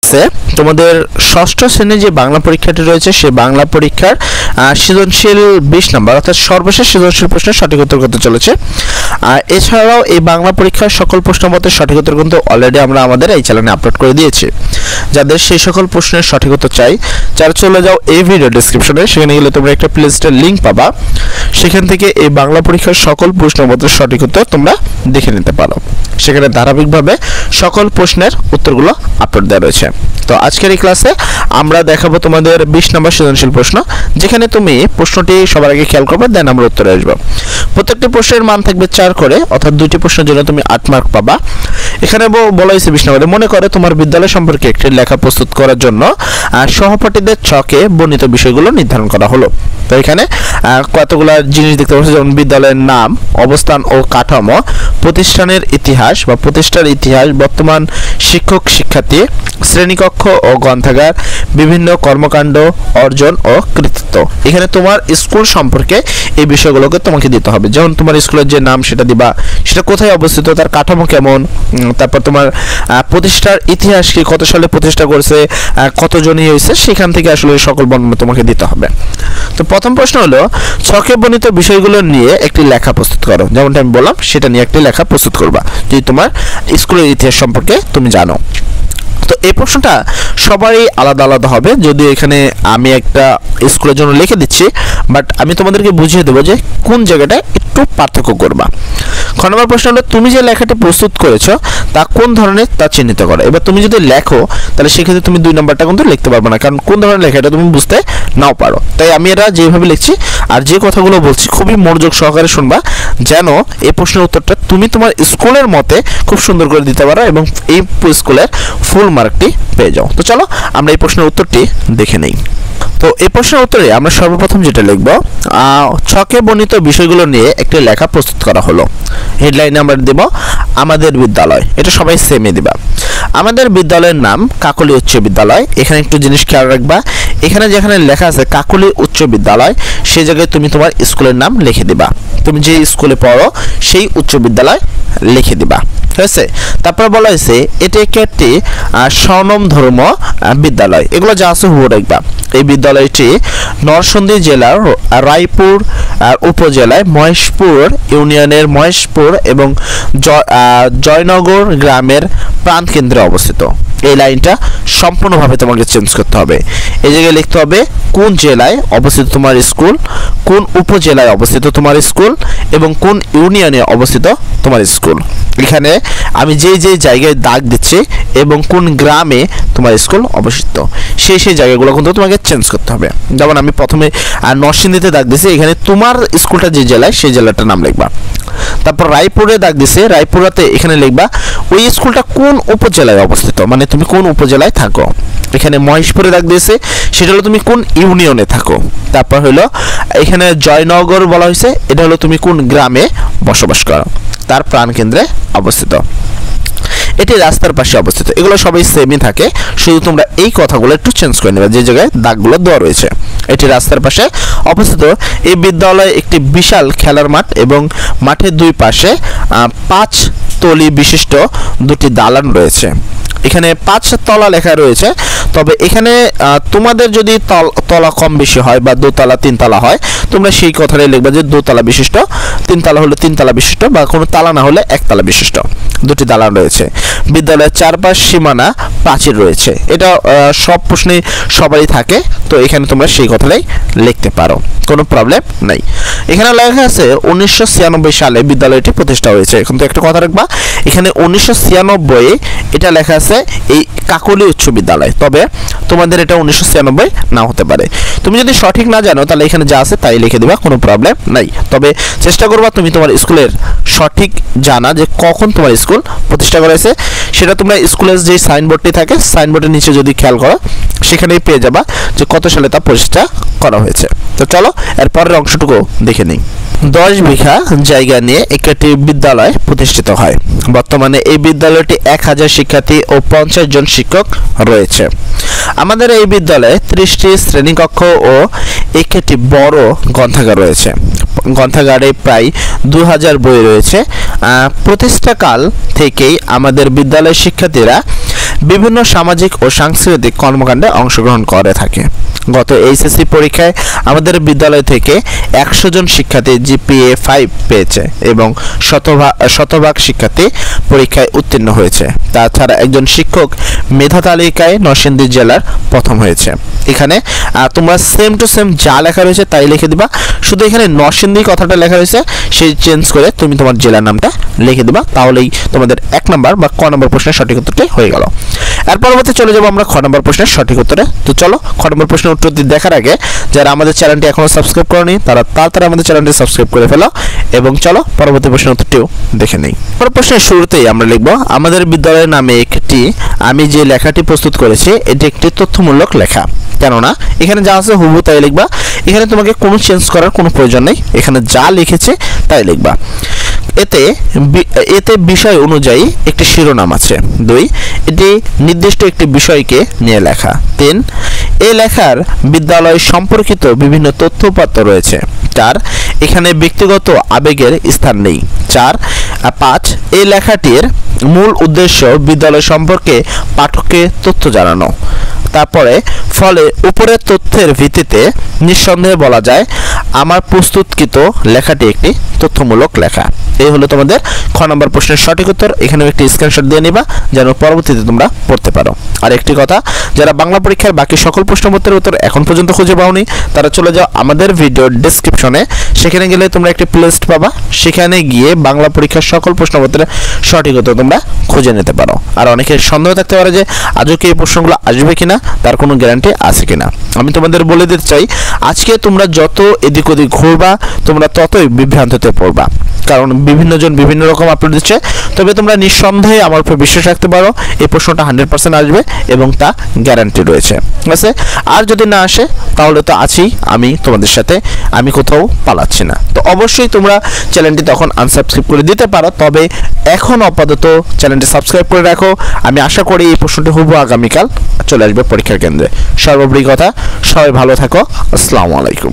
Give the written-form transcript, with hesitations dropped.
ক্লাসে তোমাদের ষষ্ঠ শ্রেণীর যে বাংলা পরীক্ষাটি রয়েছে সেই বাংলা পরীক্ষার সৃজনশীল 20 নম্বর অর্থাৎ সর্বশেষ সৃজনশীল প্রশ্নের সঠিক উত্তর করতে চলেছে। এছাড়াও এই বাংলা পরীক্ষার সকল প্রশ্নপত্রের সঠিক উত্তর কিন্তু অলরেডি আমরা আমাদের এই চ্যানেলে আপলোড করে দিয়েছি। যাদের সেই সকল প্রশ্নের সঠিক উত্তর চাই যারা চলে যাও এই ভিডিও ডেসক্রিপশনে, সেখানে গেলে তোমরা একটা প্লেলিস্টের লিঙ্ক পাবা, সেখান থেকে এই বাংলা পরীক্ষার সকল প্রশ্নপত্রের সঠিক উত্তর তোমরা দেখে নিতে পারো। সেখানে ধারাবাহিকভাবে সকল প্রশ্নের উত্তরগুলো আপলোড দেওয়া রয়েছে। তো আজকের এই ক্লাসে আমরা দেখাবো তোমাদের 20 নম্বর সৃজনশীল প্রশ্ন, যেখানে তুমি প্রশ্নটি সবার আগে খেয়াল করবে, দেন আমরা উত্তরে আসবো। প্রত্যেকটি প্রশ্নের মান থাকবে 4 করে, অর্থাৎ 2টি প্রশ্নের জন্য তুমি 8 মার্ক পাবা। এখানে বলা হয়েছে 20 নম্বরে মনে করে তোমার বিদ্যালয় সম্পর্কে একটি লেখা প্রস্তুত করার জন্য সহপাঠীদের ছকে বর্ণিত বিষয়গুলো নির্ধারণ করা হলো। তো এখানে কতগুলো জিনিস দেখতে পাচ্ছ, যেমন বিদ্যালয়ের নাম, অবস্থান ও কাঠামো, প্রতিষ্ঠানের ইতিহাস বা প্রতিষ্ঠার ইতিহাস, বর্তমান শিক্ষক শিক্ষার্থী, শ্রেণীকক্ষ ও গ্রন্থাগার, বিভিন্ন কর্মকাণ্ড, অর্জন ও কৃতিত্ব। এখানে তোমার স্কুল সম্পর্কে এই বিষয়গুলোকে তোমাকে দিতে হবে। যেমন তোমার স্কুলের যে নাম সেটা দিবা, সেটা কোথায় অবস্থিত, তার কাঠামো কেমন, তারপর তোমার প্রতিষ্ঠার ইতিহাস কি, কত সালে প্রতিষ্ঠা করেছে, কতজনই হয়েছে, সেখান থেকে আসলে সকল বর্ণনা তোমাকে দিতে হবে। তো প্রথম প্রশ্ন হলো ছকে বর্ণিত বিষয়গুলো নিয়ে একটি লেখা প্রস্তুত করো। যেমনটা আমি বললাম সেটা নিয়ে একটি লেখা প্রস্তুত করবা যদি তোমার স্কুলের ইতিহাস সম্পর্কে তুমি জানো। তো এই প্রশ্নটা সবারই আলাদা আলাদা হবে, যদিও এখানে আমি একটা স্কুলের জন্য লিখে দিচ্ছি, বাট আমি তোমাদেরকে বুঝিয়ে দেবো যে কোন জায়গাটা একটু পার্থক্য করবা। খ নম্বর প্রশ্ন হলো তুমি যে লেখাটি প্রস্তুত করেছো তা কোন ধরনের তা চিহ্নিত করো। এবার তুমি যদি লেখো তাহলে সেক্ষেত্রে তুমি 2 নম্বরটা কিন্তু লিখতে পারবে না, কারণ কোন ধরনের লেখাটা তুমি বুঝতে নাও পারো। তাই আমি এরা যেভাবে লিখছি আর যে কথাগুলো বলছি খুবই মনোযোগ সহকারে শুনবা, যেন এই প্রশ্নের উত্তরটা তুমি তোমার স্কুলের মতে খুব সুন্দর করে দিতে পারো এবং এই স্কুলের ফুল মার্কটি পেয়ে যাও। তো চলো আমরা এই প্রশ্নের উত্তরটি দেখে নেই। তো এই প্রশ্নের উত্তরে আমরা সর্বপ্রথম যেটা লিখব, ছকে বর্ণিত বিষয়গুলো নিয়ে একটি লেখা প্রস্তুত করা হলো। হেডলাইনে আমরা দেব আমাদের বিদ্যালয়, এটা সবাই সেমই দিবা। আমাদের বিদ্যালয়ের নাম কাকলী উচ্চ বিদ্যালয়। এখানে একটু জিনিস খেয়াল রাখবা, এখানে যেখানে লেখা আছে কাকলী উচ্চ বিদ্যালয় সেই জায়গায় তুমি তোমার স্কুলের নাম লিখে দিবা। তুমি যে স্কুলে পড়ো সেই উচ্চ বিদ্যালয় লিখে দিবা, ঠিক আছে। তারপর বলা হয়েছে এটি একটি স্বনামধন্য বিদ্যালয়, এগুলো যা আছে হুবহু রাখবা। এই বিদ্যালয়টি নরসিংদী জেলার রায়পুর উপজেলায় মহেশপুর ইউনিয়নের মহেশপুর এবং জয়নগর গ্রামের প্রাণকেন্দ্রে অবস্থিত। এই লাইনটা সম্পূর্ণভাবে তোমাকে চেঞ্জ করতে হবে। এই জায়গায় লিখতে হবে কোন জেলায় অবস্থিত তোমার স্কুল, কোন উপজেলায় অবস্থিত তোমার স্কুল এবং কোন ইউনিয়নে অবস্থিত তোমার স্কুল। এখানে আমি যে জায়গায় দাগ দিচ্ছি এবং কোন গ্রামে তোমার স্কুল অবস্থিত সেই জায়গাগুলো কিন্তু তোমাকে চেঞ্জ করতে হবে। যেমন আমি প্রথমে নরসিংদীতে দাগ দিচ্ছি, এখানে তোমার স্কুলটা যে জেলায় সেই জেলাটার নাম লিখবা। তারপর রায়পুরে দাগ দিছে, রায়পুরাতে এখানে লিখবা ওই স্কুলটা কোন উপজেলায় অবস্থিত, মানে তুমি কোন উপজেলায় থাকো। এখানে মহেশপুরে দাগ দিয়েছে, সেটা হলো তুমি কোন ইউনিয়নে থাকো। তারপর হলো এখানে জয়নগর বলা হয়েছে, এটা হলো তুমি কোন গ্রামে বসবাস করো, তার প্রাণকেন্দ্রে অবস্থিত। এটি রাস্তার পাশে অবস্থিত। এগুলো সবাই সেমই থাকে, শুধু তোমরা এই কথাগুলো একটু চেঞ্জ করে নেবে যে জায়গায় দাগগুলো দেওয়া রয়েছে। এটি রাস্তার পাশে অবস্থিত। এই বিদ্যালয়ে একটি বিশাল খেলার মাঠ এবং মাঠের দুই পাশে 5 তলি বিশিষ্ট 2টি দালান রয়েছে। এখানে 5 তলা লেখা রয়েছে, তবে এখানে তোমাদের যদি তলা কম বেশি হয় বা 2 তলা 3 তলা হয়, তোমরা সেই কথাটাই লিখবা যে 2 তলা বিশিষ্ট, 3 তলা হলে 3 তলা বিশিষ্ট, বা কোনো তালা না হলে 1 তলা বিশিষ্ট 2টি দালান রয়েছে। বিদ্যালয়ের চারপাশ সীমানা প্রাচীর রয়েছে। এটা সব প্রশ্নে সবারই থাকে, তো এখানে তোমরা সেই কথাটাই লিখতে পারো, কোনো প্রবলেম নাই। এখানে লেখা আছে 1996 সালে বিদ্যালয়টি প্রতিষ্ঠা হয়েছে। কিন্তু একটা কথা রাখবা, এখানে 1996 এটা লেখা আছে এই কাকলী উচ্চ বিদ্যালয়, তবে তোমাদের এটা 1996 না হতে পারে। তুমি যদি সঠিক না জানো তাহলে এখানে যা আছে তাই লিখে দিবা, কোনো প্রবলেম নাই। তবে চেষ্টা করবা তুমি তোমার স্কুলের সঠিক জানা যে কখন তোমার স্কুল প্রতিষ্ঠা করা হয়েছে। সেটা তোমরা স্কুলের যে সাইনবোর্ডটি থাকে সাইনবোর্ডের নিচে যদি খেয়াল করো সেখানেই পেয়ে যাবা যে কত সালে তা প্রতিষ্ঠা করা হয়েছে। তো চলো এর পরের অংশটুকু দেখে নিই। 10 বিঘা জায়গা নিয়ে একটি বিদ্যালয় প্রতিষ্ঠিত হয়। বর্তমানে এই বিদ্যালয়টি 1000 শিক্ষার্থী ও 50 জন শিক্ষক রয়েছে। আমাদের এই বিদ্যালয়ে 30টি শ্রেণীকক্ষ ও একটি বড় গ্রন্থাগার রয়েছে। গ্রন্থাগারে প্রায় 2000 বই রয়েছে। প্রতিষ্ঠাকাল থেকেই আমাদের বিদ্যালয়ের শিক্ষার্থীরা বিভিন্ন সামাজিক ও সাংস্কৃতিক কর্মকাণ্ডে অংশগ্রহণ করে থাকে। গত এইচএসসি পরীক্ষায় আমাদের বিদ্যালয় থেকে 100 জন শিক্ষার্থী জিপিএ 5 পেয়েছে এবং শতভাগ শিক্ষার্থী পরীক্ষায় উত্তীর্ণ হয়েছে। তাছাড়া একজন শিক্ষক মেধা তালিকায় নরসিংদী জেলার প্রথম হয়েছে। এখানে তোমরা সেম টু সেম যা লেখা রয়েছে তাই লিখে দিবা, শুধু এখানে নরসিংদী কথাটা লেখা রয়েছে সেই চেঞ্জ করে তুমি তোমার জেলার নামটা লিখে দিবা, তাহলেই তোমাদের 1 নম্বর বা ক নম্বর প্রশ্নের সঠিক উত্তরটি হয়ে গেল। এর পরবর্তী চলে যাব আমরা খ নম্বর প্রশ্নের সঠিক উত্তরে। তো চলো খ নম্বর প্রশ্নের উত্তরটি দেখার আগে যারা আমাদের চ্যানেলটি এখনো সাবস্ক্রাইব করনি তারা তাড়াতাড়ি আমাদের চ্যানেলটি সাবস্ক্রাইব করে ফেলো এবং চলো পরবর্তী প্রশ্নের উত্তরটিও দেখে নেই। পরের প্রশ্নের শুরুতেই আমরা লিখব আমাদের বিদ্যালয়ের নামে একটি, আমি যে লেখাটি প্রস্তুত করেছি এটি একটি তথ্যমূলক লেখা। কেননা এখানে যা আছে হুবহু তাই লিখবা, এখানে তোমাকে কোনো চেঞ্জ করার কোনো প্রয়োজন নেই, এখানে যা লিখেছে তাই লিখবা। এতে বিষয় অনুযায়ী একটি শিরোনাম আছে। 2 এটি নির্দিষ্ট একটি বিষয়কে নিয়ে লেখা। 3 এই লেখার বিদ্যালয় সম্পর্কিত বিভিন্ন তথ্যপত্র রয়েছে। 4 এখানে ব্যক্তিগত আবেগের স্থান নেই। 5 এই লেখাটির মূল উদ্দেশ্য বিদ্যালয় সম্পর্কে পাঠককে তথ্য জানানো। তারপরে ফলে উপরের তথ্যের ভিত্তিতে নিঃসন্দেহে বলা যায় আমার প্রস্তুতকৃত লেখাটি একটি তথ্যমূলক লেখা। এই হলো তোমাদের খ নম্বর প্রশ্নের সঠিক উত্তর। এখানে একটি স্ক্রিনশট দিয়ে নিবা যেন পরবর্তীতে তোমরা পড়তে পারো। আর একটি কথা, যারা বাংলা পরীক্ষার বাকি সকল প্রশ্নপত্রের উত্তর এখন পর্যন্ত খুঁজে পাওনি তারা চলে যাও আমাদের ভিডিওর ডেসক্রিপশনে, সেখানে গেলে তোমরা একটি প্লেলিস্ট পাবা, সেখানে গিয়ে বাংলা পরীক্ষার সকল প্রশ্নপত্রের সঠিক উত্তর তোমরা খুঁজে নিতে পারো। আর অনেকের সন্দেহ থাকতে পারে যে আজও কি এই প্রশ্নগুলো আসবে কিনা, তার কোনো গ্যারান্টি আছে কিনা। আমি তোমাদের বলে দিতে চাই আজকে তোমরা যত এদিক ওদিক ঘুরবা তোমরা ততই বিভ্রান্ততে পড়বা, কারণ বিভিন্ন জন বিভিন্ন রকম আপলোড দিচ্ছে। তবে তোমরা নিঃসন্দেহে আমার উপর বিশ্বাস রাখতে পারো এই প্রশ্নটা 100% আসবে এবং তা গ্যারান্টি রয়েছে, ঠিক আছে। আর যদি না আসে তাহলে তো আছি আমি তোমাদের সাথে, আমি কোথাও পালাচ্ছি না। তো অবশ্যই তোমরা চ্যানেলটি তখন আনসাবস্ক্রাইব করে দিতে পারো, তবে এখন আপাতত চ্যানেলটি সাবস্ক্রাইব করে রাখো। আমি আশা করি এই প্রশ্নটি হুবহু আগামীকাল চলে আসবে পরীক্ষার কেন্দ্রে। সর্বোপরি কথা, সবাই ভালো থাকো। আসসালামু আলাইকুম।